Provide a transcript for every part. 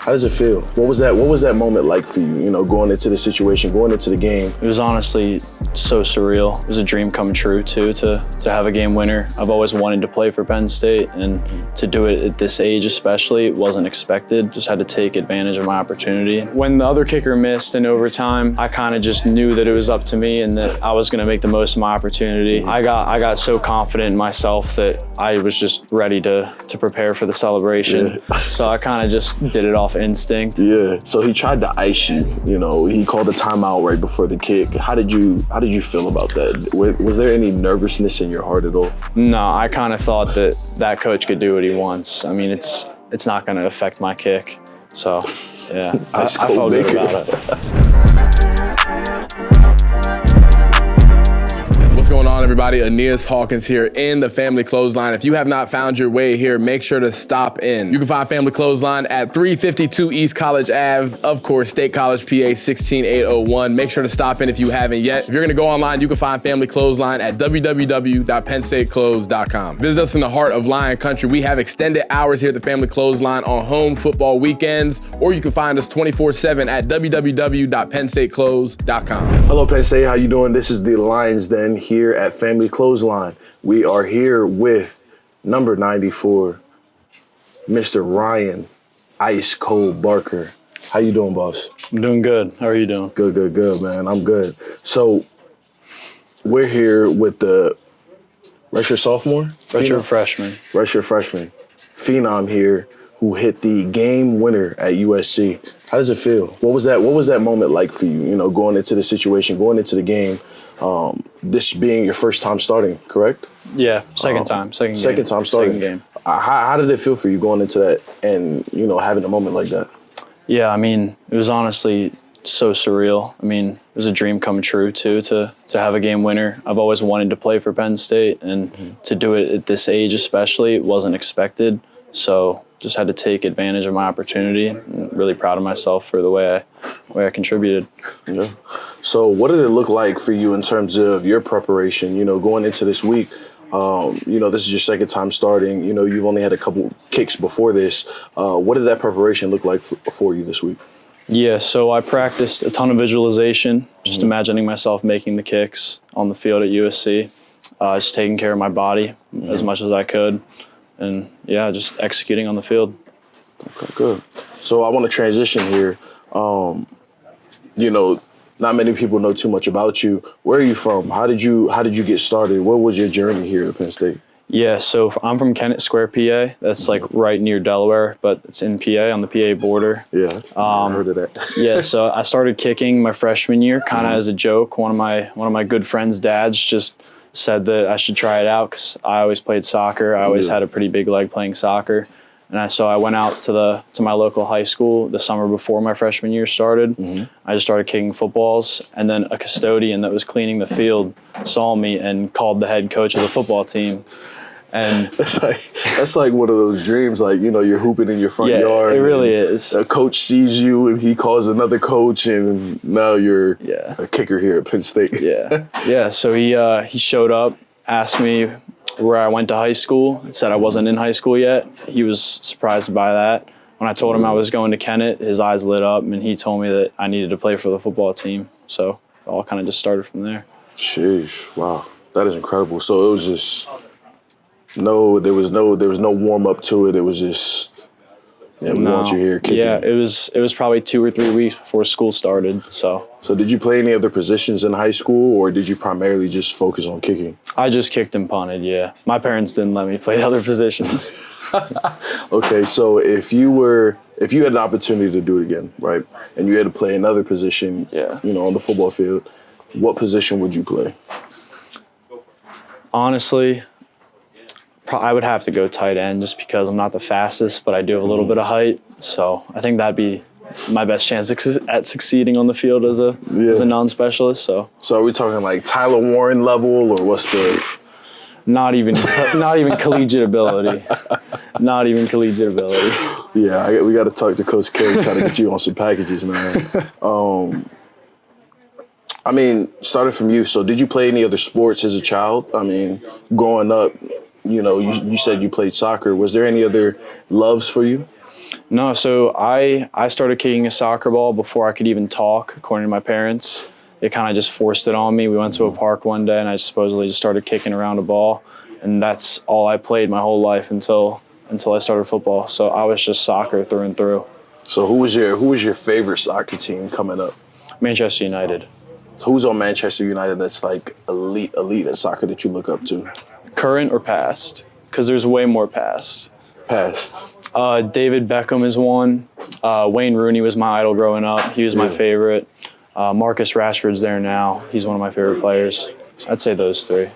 How does it feel? What was that moment like for you, going into the situation, going into the game? It was honestly so surreal. It was a dream come true too, to have a game winner. I've always wanted to play for Penn State, and to do it at this age especially, it wasn't expected. Just had to take advantage of my opportunity. When the other kicker missed in overtime, I kind of just knew that it was up to me and that I was gonna make the most of my opportunity. I got so confident in myself that I was just ready to prepare for the celebration. Yeah. So I kind of just did it off instinct. Yeah. So he tried to ice you. He called a timeout right before the kick. How did you feel about that? Was there any nervousness in your heart at all? No, I kind of thought that coach could do what he wants. I mean, it's not going to affect my kick. So yeah, I felt good about it. What's going on, everybody? Aeneas Hawkins here in the Family Clothesline. If you have not found your way here, make sure to stop in. You can find Family Clothesline at 352 East College Ave, of course, State College, PA 16801. Make sure to stop in if you haven't yet. If you're gonna go online, you can find Family Clothesline at www.pennstateclothes.com. Visit us in the heart of Lion Country. We have extended hours here at the Family Clothesline on home football weekends, or you can find us 24/7 at www.pennstateclothes.com. Hello, Penn State. How you doing? This is the Lions Den here at Family Clothesline. We are here with number 94, Mr. Ryan Ice Cold Barker. How you doing, boss? I'm doing good. How are you doing? Good, man. I'm good. So we're here with the redshirt sophomore? Redshirt freshman. Redshirt freshman. Phenom here, who hit the game winner at USC. How does it feel? What was that moment like for you, going into the situation, going into the game, this being your first time starting, correct? Yeah, second time starting. Second game. How did it feel for you going into that and, having a moment like that? Yeah, I mean, it was honestly so surreal. I mean, it was a dream come true too, to have a game winner. I've always wanted to play for Penn State, and to do it at this age especially, it wasn't expected. So just had to take advantage of my opportunity. I'm really proud of myself for the way I contributed. Yeah. So what did it look like for you in terms of your preparation, going into this week? This is your second time starting. You've only had a couple kicks before this. What did that preparation look like for you this week? Yeah, so I practiced a ton of visualization, just imagining myself making the kicks on the field at USC, just taking care of my body as much as I could. And yeah, just executing on the field. Okay, good. So I want to transition here. Not many people know too much about you. Where are you from? How did you get started? What was your journey here at Penn State? Yeah, so I'm from Kennett Square, PA. That's like right near Delaware, but it's in PA, on the PA border. Yeah, I heard of that. Yeah, so I started kicking my freshman year, kind of as a joke. One of my good friends' dads just said that I should try it out because I always played soccer. I always had a pretty big leg playing soccer. And so I went out to my local high school the summer before my freshman year started. I just started kicking footballs, and then a custodian that was cleaning the field saw me and called the head coach of the football team. And that's like one of those dreams, like, you're hooping in your front yard. It really is. A coach sees you and he calls another coach, and now you're a kicker here at Penn State. Yeah. So he showed up, asked me where I went to high school, said I wasn't in high school yet. He was surprised by that. When I told him I was going to Kennett, his eyes lit up, and he told me that I needed to play for the football team. So it all kind of just started from there. Sheesh, wow, that is incredible. So it was just there was no warm up to it. It was just we want you here kicking. Yeah, it was probably 2 or 3 weeks before school started. So did you play any other positions in high school, or did you primarily just focus on kicking? I just kicked and punted. Yeah, my parents didn't let me play other positions. Okay, so if you had an opportunity to do it again, right, and you had to play another position, on the football field, what position would you play? Honestly, I would have to go tight end just because I'm not the fastest, but I do have a little bit of height. So I think that'd be my best chance at succeeding on the field as a non-specialist. So are we talking like Tyler Warren level, or what's the? Not even collegiate ability. Not even collegiate ability. Yeah, we got to talk to Coach K, try to get you on some packages, man. I mean, starting from you. So did you play any other sports as a child? I mean, growing up, you said you played soccer. Was there any other loves for you? No, so I started kicking a soccer ball before I could even talk, according to my parents. They kind of just forced it on me. We went to a park one day, and I supposedly just started kicking around a ball, and that's all I played my whole life until I started football. So I was just soccer through and through. So who was your favorite soccer team coming up? Manchester United. Who's on Manchester United that's like elite at soccer that you look up to? Current or past? Because there's way more past. Past. David Beckham is one. Wayne Rooney was my idol growing up. He was my favorite. Marcus Rashford's there now. He's one of my favorite players. I'd say those three.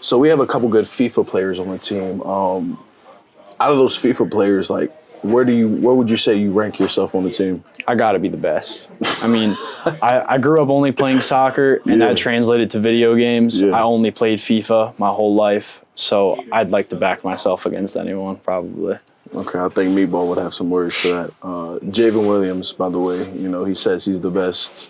So we have a couple good FIFA players on the team. Out of those FIFA players, like where would you say you rank yourself on the team? I got to be the best. I mean, I grew up only playing soccer, and that translated to video games. Yeah. I only played FIFA my whole life, so I'd like to back myself against anyone, probably. Okay, I think Meatball would have some words for that. Javen Williams, by the way, he says he's the best.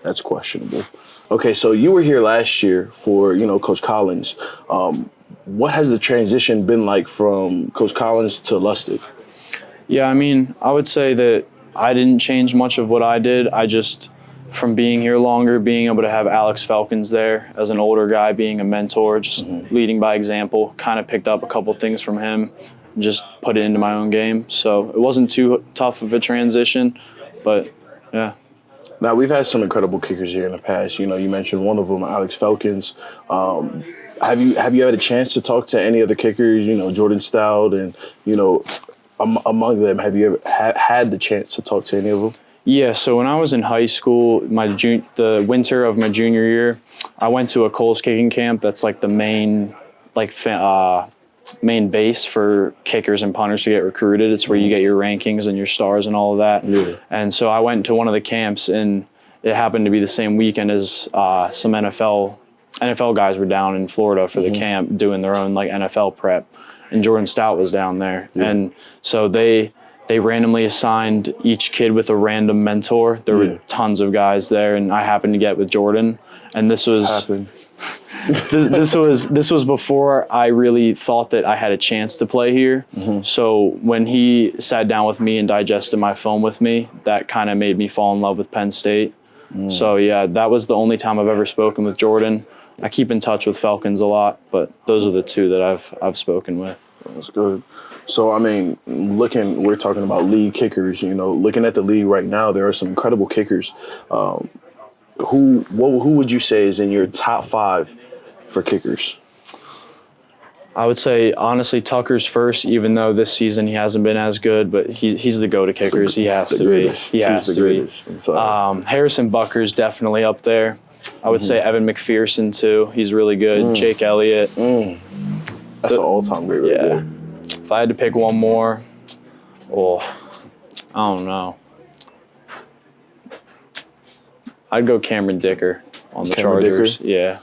That's questionable. Okay, so you were here last year for, Coach Collins. What has the transition been like from Coach Collins to Lustig? Yeah, I mean, I would say that I didn't change much of what I did. I just, from being here longer, being able to have Alex Falcons there as an older guy, being a mentor, just leading by example, kind of picked up a couple things from him and just put it into my own game. So it wasn't too tough of a transition, but yeah. Now, we've had some incredible kickers here in the past. You mentioned one of them, Alex Falcons. Have you had a chance to talk to any other kickers, Jordan Stout, and, among them, have you ever had the chance to talk to any of them? Yeah, so when I was in high school, the winter of my junior year, I went to a Coles kicking camp. That's like the main base for kickers and punters to get recruited. It's where you get your rankings and your stars and all of that. Yeah. And so I went to one of the camps, and it happened to be the same weekend as some NFL guys were down in Florida for the camp doing their own like NFL prep, and Jordan Stout was down there. Yeah. And so they randomly assigned each kid with a random mentor. There were tons of guys there, and I happened to get with Jordan. And this was this was before I really thought that I had a chance to play here. So when he sat down with me and digested my film with me, that kind of made me fall in love with Penn State. So yeah, that was the only time I've ever spoken with Jordan. I keep in touch with Falcons a lot, but those are the two that I've spoken with. That's good. So, I mean, we're talking about league kickers, looking at the league right now, there are some incredible kickers. Who would you say is in your top 5 for kickers? I would say, honestly, Tucker's first, even though this season he hasn't been as good, but he's the go to kickers. He has to be. He has to be. Harrison Bucker's definitely up there. I would say Evan McPherson, too. He's really good. Jake Elliott. That's an all-time great right there. If I had to pick one more, I don't know. I'd go Cameron Dicker on the Chargers. Dicker? Yeah.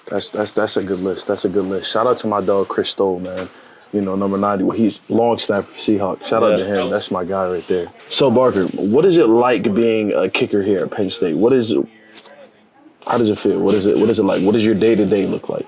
That's a good list. That's a good list. Shout out to my dog Chris Stoll, man. Number 90. Well, he's long snapper for Seahawks. Shout out to him. That's my guy right there. So, Barker, what is it like being a kicker here at Penn State? How does it feel? What is it like? What does your day-to-day look like?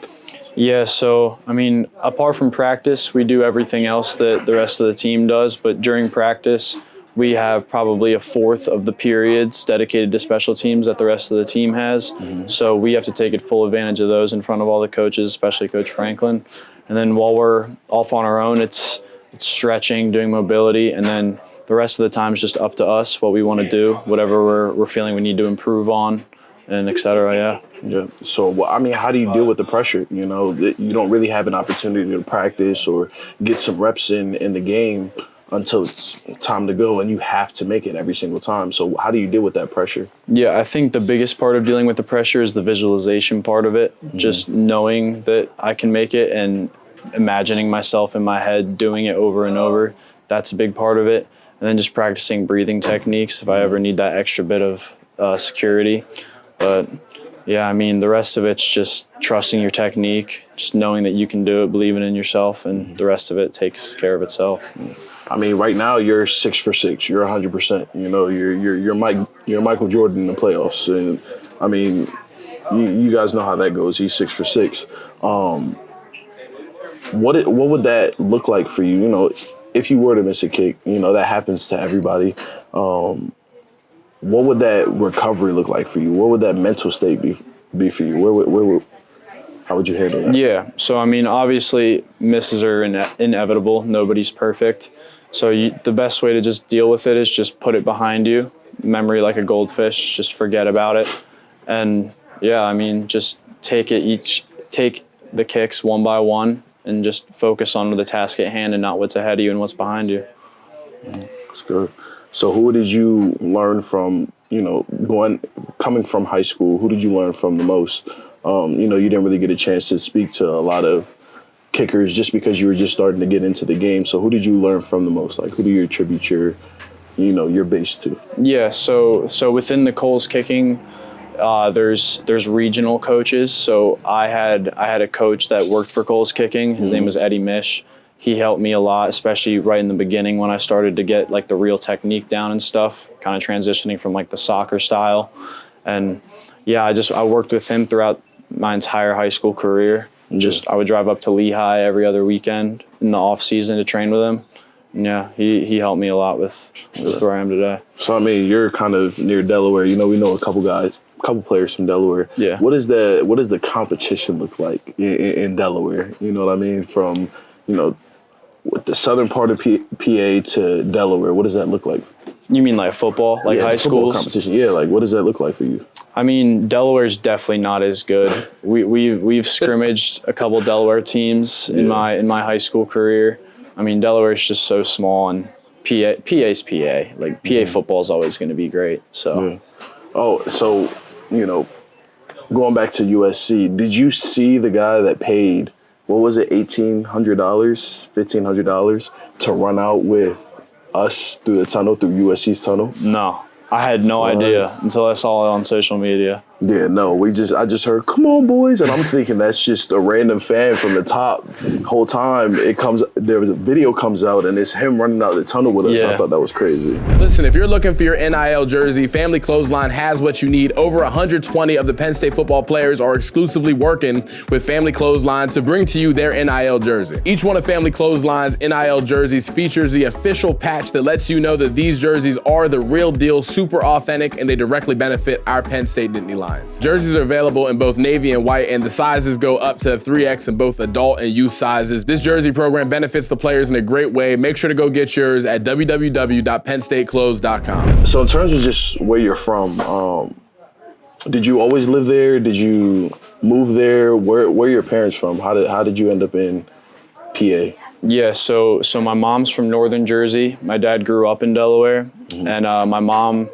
Yeah, so, I mean, apart from practice, we do everything else that the rest of the team does, but during practice, we have probably a fourth of the periods dedicated to special teams that the rest of the team has. So we have to take full advantage of those in front of all the coaches, especially Coach Franklin. And then while we're off on our own, it's stretching, doing mobility, and then the rest of the time is just up to us, what we want to do, whatever we're feeling we need to improve on, and et cetera, Yeah. So, how do you deal with the pressure? You don't really have an opportunity to practice or get some reps in the game until it's time to go, and you have to make it every single time. So how do you deal with that pressure? Yeah, I think the biggest part of dealing with the pressure is the visualization part of it. Just knowing that I can make it and imagining myself in my head doing it over and over. That's a big part of it. And then just practicing breathing techniques if I ever need that extra bit of security. But yeah, I mean, the rest of it's just trusting your technique, just knowing that you can do it, believing in yourself, and the rest of it takes care of itself. I mean, right now you're 6 for 6. You're 100%. You're Michael Jordan in the playoffs, and I mean, you guys know how that goes. He's 6 for 6. What would that look like for you? if you were to miss a kick, that happens to everybody. What would that recovery look like for you? What would that mental state be for you? How would you handle that? Yeah. So, I mean, obviously, misses are inevitable. Nobody's perfect. So the best way to just deal with it is just put it behind you. Memory like a goldfish. Just forget about it. And, yeah, I mean, just take the kicks one by one and just focus on the task at hand and not what's ahead of you and what's behind you. That's good. So who did you learn from, coming from high school, who did you learn from the most? You didn't really get a chance to speak to a lot of kickers just because you were just starting to get into the game. So who did you learn from the most? Like, who do you attribute your base to? Yeah, so within the Coles kicking, there's regional coaches. So I had a coach that worked for Coles kicking. His name was Eddie Mish. He helped me a lot, especially right in the beginning when I started to get like the real technique down and stuff, kind of transitioning from like the soccer style. And yeah, I worked with him throughout my entire high school career. I would drive up to Lehigh every other weekend in the off season to train with him. And yeah, he helped me a lot with where I am today. So I mean, you're kind of near Delaware. We know a couple players from Delaware. Yeah. What does the competition look like in Delaware? You know what I mean? From with the southern part of PA to Delaware, what does that look like? You mean like football, like high football schools? Competition. Yeah, like what does that look like for you? I mean, Delaware's definitely not as good. We've scrimmaged a couple Delaware teams in my high school career. I mean, Delaware's just so small, and PA's PA. Like PA football is always going to be great. So. Yeah. Oh, so going back to USC, did you see the guy that paid, what was it, $1,800, $1,500 to run out with us through the tunnel, through USC's tunnel? No, I had no idea until I saw it on social media. Yeah, no, I just heard, "Come on, boys," and I'm thinking that's just a random fan from the top. Whole time there was a video comes out and it's him running out the tunnel with us. Yeah. I thought that was crazy. Listen, if you're looking for your NIL jersey, Family Clothesline has what you need. Over 120 of the Penn State football players are exclusively working with Family Clothesline to bring to you their NIL jersey. Each one of Family Clothesline's NIL jerseys features the official patch that lets you know that these jerseys are the real deal, super authentic, and they directly benefit our Penn State Nittany Lions. Jerseys are available in both navy and white, and the sizes go up to 3X in both adult and youth sizes. This jersey program benefits the players in a great way. Make sure to go get yours at www.pennstateclothes.com. So in terms of just where you're from, did you always live there? Did you move there? Where are your parents from? How did you end up in PA? Yeah, so my mom's from Northern Jersey. My dad grew up in Delaware, and my mom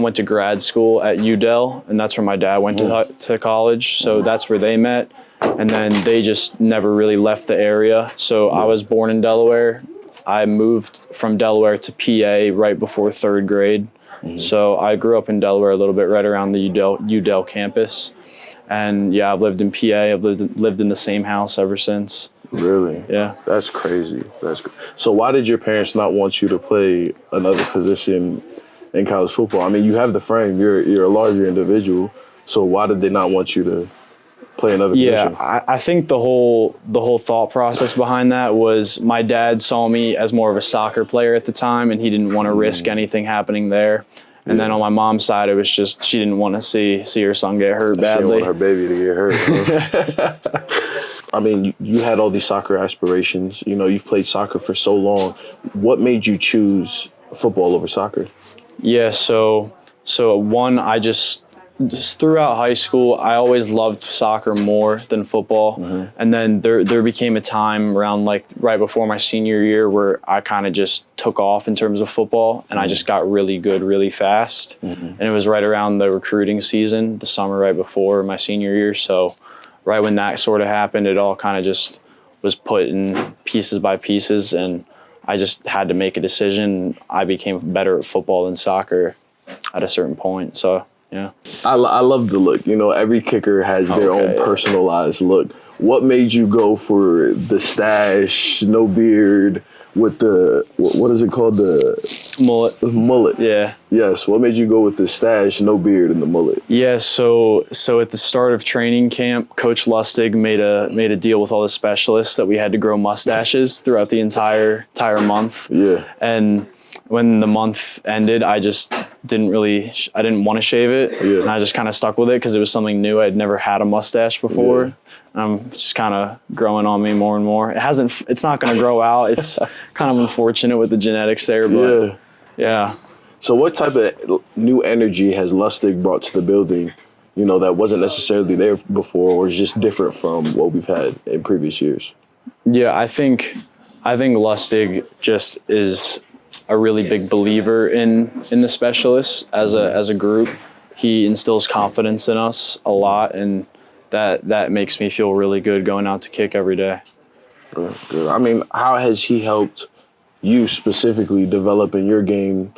went to grad school at UDel, and that's where my dad went to college. So that's where they met, and then they just never really left the area. So I was born in Delaware. I moved from Delaware to PA right before third grade. So I grew up in Delaware a little bit, right around the UDel campus. And yeah, I've lived in PA. I've lived in the same house ever since. Really? Yeah. That's crazy. So why did your parents not want you to play another position in college football? I mean, you have the frame. You're a larger individual. So why did they not want you to play another position? Yeah, I think the whole thought process behind that was my dad saw me as more of a soccer player at the time, and he didn't want to risk anything happening there. And then on my mom's side, it was just she didn't want to see her son get hurt badly. She didn't want her baby to get hurt. I mean, you had all these soccer aspirations. You've played soccer for so long. What made you choose football over soccer? Yeah, so one, I just throughout high school, I always loved soccer more than football. And then there became a time around like right before my senior year where I kind of just took off in terms of football, and I just got really good really fast. And it was right around the recruiting season, the summer right before my senior year. So right when that sort of happened, it all kind of just was put in pieces by pieces, and I just had to make a decision. I became better at football than soccer at a certain point. So, yeah. I love the look. Every kicker has their own personalized look. what made you go for the stash, no beard, with the what is it called, the mullet? Yeah. Yes. What made you go with the stash, no beard, and the mullet? Yeah, so at the start of training camp, Coach Lustig made a deal with all the specialists that we had to grow mustaches throughout the entire month. Yeah. And when the month ended, I just didn't want to shave it, and I just kind of stuck with it because it was something new. I'd never had a mustache before. Just kind of growing on me more and more. It's not going to grow out. It's kind of unfortunate with the genetics there, but yeah. So what type of new energy has Lustig brought to the building, that wasn't necessarily there before, or is just different from what we've had in previous years? Yeah, I think Lustig just is a really big believer in the specialists as a group. He instills confidence in us a lot, and that makes me feel really good going out to kick every day. Good. I mean, how has he helped you specifically develop in your game,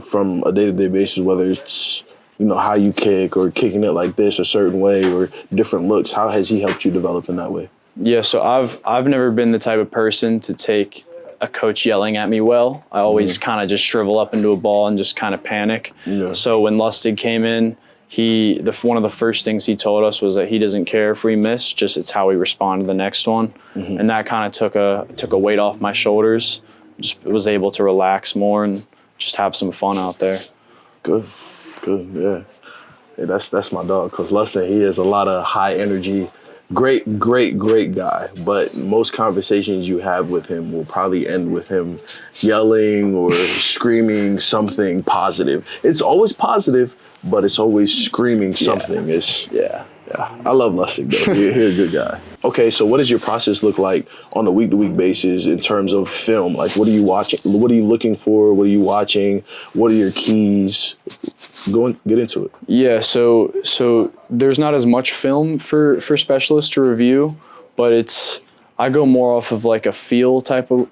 from a day-to-day basis, whether it's, how you kick or kicking it like this a certain way or different looks? How has he helped you develop in that way? Yeah, so I've never been the type of person to take a coach yelling at me well. I always kind of just shrivel up into a ball and just kind of panic. Yeah. So when Lustig came in, one of the first things he told us was that he doesn't care if we miss, just it's how we respond to the next one. And that kind of took a weight off my shoulders. Just was able to relax more and just have some fun out there. Good, yeah. Hey, that's my dog, Coach Lustig. He has a lot of high energy. Great guy, but most conversations you have with him will probably end with him yelling or screaming something positive. It's always positive, but it's always screaming something. Yeah. I love Lustig, though. He's a good guy. Okay, so what does your process look like on a week-to-week basis in terms of film? Like, what are you watching? What are you looking for? What are you watching? What are your keys? Get into it. Yeah, so there's not as much film for specialists to review, but I go more off of like a feel type of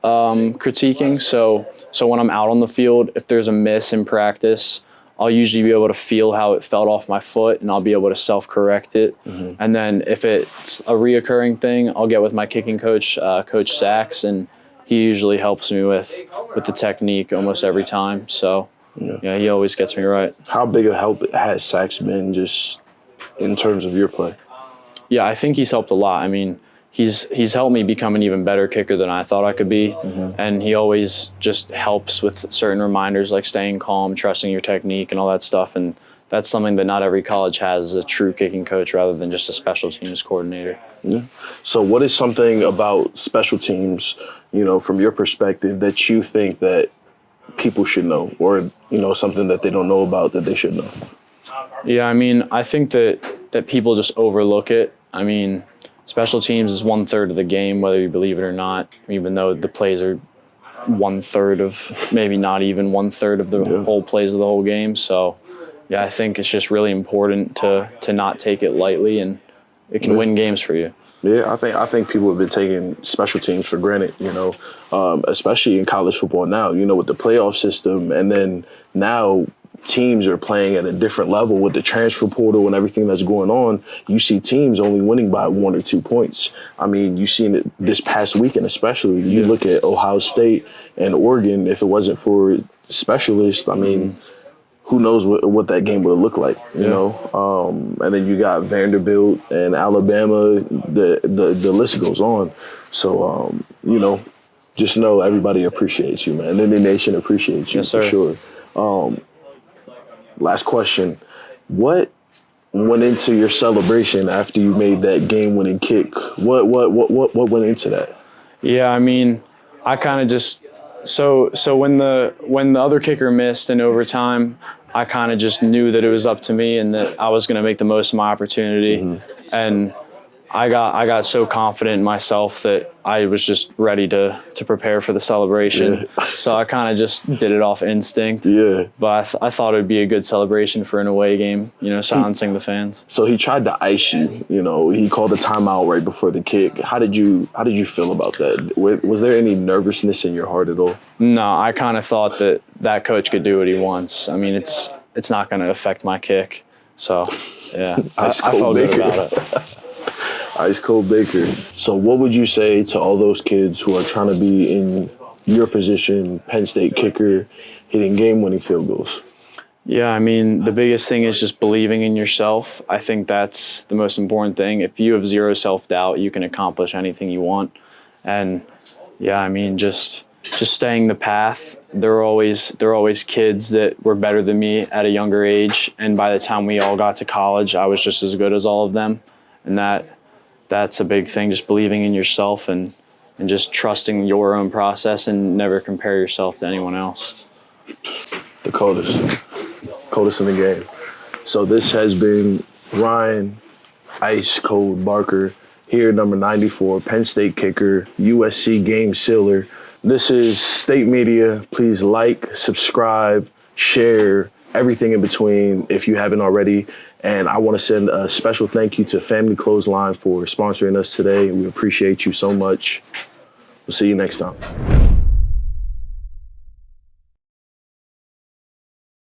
critiquing. So when I'm out on the field, if there's a miss in practice, I'll usually be able to feel how it felt off my foot, and I'll be able to self-correct it. And then if it's a reoccurring thing, I'll get with my kicking coach, Coach Sachs, and he usually helps me with the technique almost every time. So yeah, he always gets me right. How big a help has Sachs been just in terms of your play? Yeah, I think he's helped a lot. I mean, he's helped me become an even better kicker than I thought I could be. And he always just helps with certain reminders like staying calm, trusting your technique, and all that stuff. And that's something that not every college has, as a true kicking coach rather than just a special teams coordinator. Yeah. So what is something about special teams, from your perspective, that you think that people should know, or, something that they don't know about that they should know? Yeah, I mean, I think that people just overlook it. I mean, special teams is 1/3 of the game, whether you believe it or not, even though the plays are 1/3 of, maybe not even 1/3 of the whole plays of the whole game. So, yeah, I think it's just really important to not take it lightly, and it can win games for you. Yeah, I think people have been taking special teams for granted, especially in college football now, with the playoff system, and then now teams are playing at a different level with the transfer portal and everything that's going on. You see teams only winning by 1 or 2 points. I mean, you've seen it this past weekend, especially. You look at Ohio State and Oregon. If it wasn't for specialists, I mean, who knows what that game would look like, you know? And then you got Vanderbilt and Alabama. The list goes on. So, just know everybody appreciates you, man. And the nation appreciates you, yes, for sir. Sure. Last question. What went into your celebration after you made that game-winning kick? What went into that? Yeah, I mean, I kind of just so when the other kicker missed in overtime, I kind of just knew that it was up to me and that I was going to make the most of my opportunity. And I got so confident in myself that I was just ready to prepare for the celebration. So I kind of just did it off instinct. But I thought it would be a good celebration for an away game, silencing the fans. So he tried to ice you, he called a timeout right before the kick. How did you feel about that? Was there any nervousness in your heart at all? No, I kind of thought that coach could do what he wants. I mean, it's not going to affect my kick. So, yeah, I felt good about it. Ice Cold Baker. So what would you say to all those kids who are trying to be in your position, Penn State kicker, hitting game-winning field goals? Yeah, I mean, the biggest thing is just believing in yourself. I think that's the most important thing. If you have zero self-doubt, you can accomplish anything you want. And yeah, I mean, just staying the path. There were always kids that were better than me at a younger age, and by the time we all got to college, I was just as good as all of them. And that's a big thing, just believing in yourself and just trusting your own process and never compare yourself to anyone else. The coldest in the game. So this has been Ryan Ice Cold Barker here, number 94, Penn State kicker, USC game sealer. This is State Media. Please like, subscribe, share, everything in between if you haven't already. And I want to send a special thank you to Family Clothesline for sponsoring us today. We appreciate you so much. We'll see you next time.